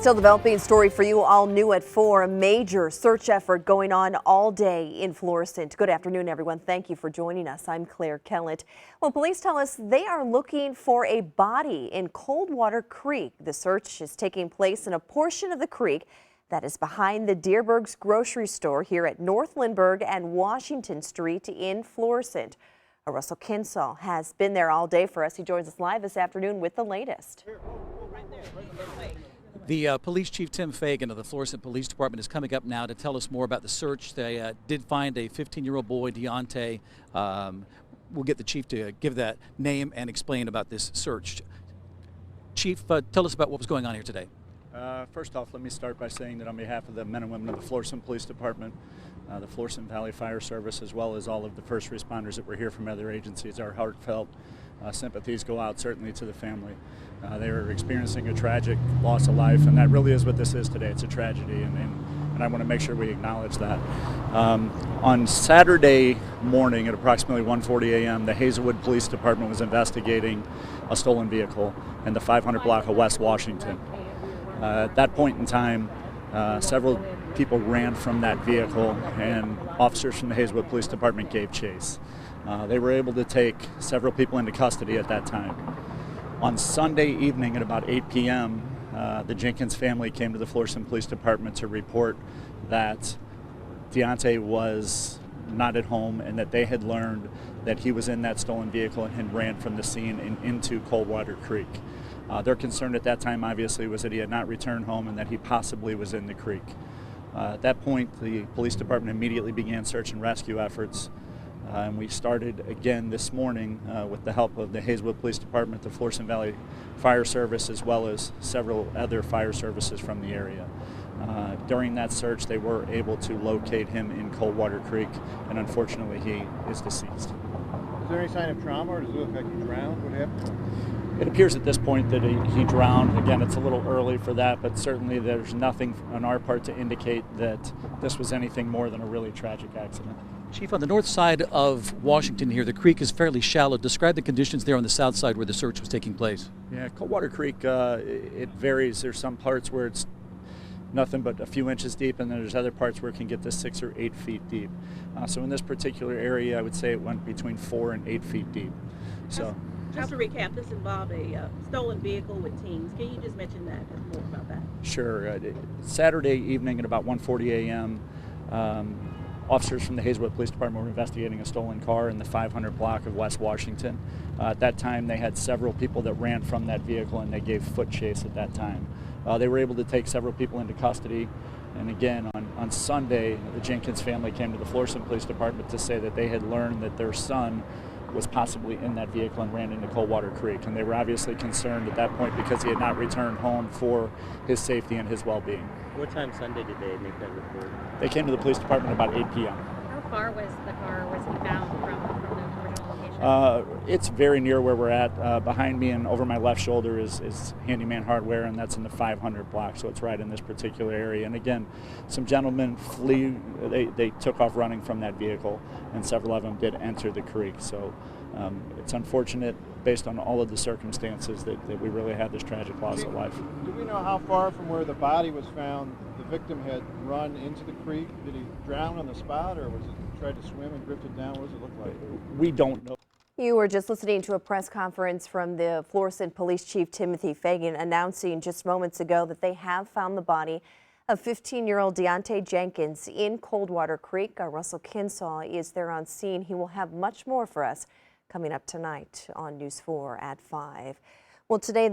Still developing story for you, all new at 4. A major search effort going on all day in Florissant. Good afternoon, everyone. Thank you for joining us. I'm Claire Kellett. Well, police tell us they are looking for a body in Coldwater Creek. The search is taking place in a portion of the creek that is behind the Deerberg's grocery store here at North Lindbergh and Washington Street in Florissant. Russell Kinsall has been there all day for us. He joins us live this afternoon with the latest. The police chief, Tim FAGAN of the Florissant Police Department, is coming up now to tell us more about the search. They did find a 15-year-old boy, Deontay. We'll get the chief to give that name and explain about this search. Chief, tell us about what was going on here today. First off, let me start by saying that on behalf of the men and women of the Florissant Police Department, the Florissant Valley Fire Service, as well as all of the first responders that were here from other agencies, our heartfelt sympathies go out certainly to the family. They were experiencing a tragic loss of life, and that really is what this is today. It's a tragedy, and I want to make sure we acknowledge that. On Saturday morning at approximately 1:40 a.m., the Hazelwood Police Department was investigating a stolen vehicle in the 500 block of West Washington. At that point in time, several people ran from that vehicle, and officers from the Hazelwood Police Department gave chase. They were able to take several people into custody at that time. On Sunday evening at about 8 p.m., the Jenkins family came to the Florissant Police Department to report that Deontay was not at home and that they had learned that he was in that stolen vehicle and had ran from the scene and into Coldwater Creek. Their concern at that time, obviously, was that he had not returned home and that he possibly was in the creek. At that point, the police department immediately began search and rescue efforts. And we started again this morning with the help of the Hazelwood Police Department, the Florissant Valley Fire Service, as well as several other fire services from the area. During that search, they were able to locate him in Coldwater Creek, and unfortunately he is deceased. Is there any sign of trauma, or does it look like he drowned? What happened? It appears at this point that he drowned. Again, it's a little early for that, but certainly there's nothing on our part to indicate that this was anything more than a really tragic accident. Chief, on the north side of Washington here, the creek is fairly shallow. Describe the conditions there on the south side where the search was taking place. Yeah, Coldwater Creek, it varies. There's some parts where it's nothing but a few inches deep, and then there's other parts where it can get to 6 or 8 feet deep. So in this particular area, I would say it went between 4 and 8 feet deep. So. Just to recap, this involved a stolen vehicle with teens. Can you just mention that and more about that? Sure. Saturday evening at about 1:40 a.m., officers from the Hazelwood Police Department were investigating a stolen car in the 500 block of West Washington. At that time, they had several people that ran from that vehicle, and they gave foot chase at that time. They were able to take several people into custody. And again, on Sunday, the Jenkins family came to the Florissant Police Department to say that they had learned that their son was possibly in that vehicle and ran into Coldwater Creek. And they were obviously concerned at that point because he had not returned home for his safety and his well-being. What time Sunday did they make that report? They came to the police department about 8 p.m. How far was the car, was he found from the original location? It's very near where we're at. Behind me and over my left shoulder is Handyman Hardware, and that's in the 500 block, so it's right in this particular area. And again, some gentlemen they took off running from that vehicle, and several of them did enter the creek. So it's unfortunate based on all of the circumstances that we really had this tragic loss of life. Do we know how far from where the body was found the victim had run into the creek? Did he drown on the spot, or was it tried to swim and drifted down? What does it look like? We don't know. You were just listening to a press conference from the Florissant Police Chief Timothy FAGAN announcing just moments ago that they have found the body of 15-year-old Deontay Jenkins in Coldwater Creek. Russell Kinsall is there on scene. He will have much more for us coming up tonight on News 4 at 5. Well, today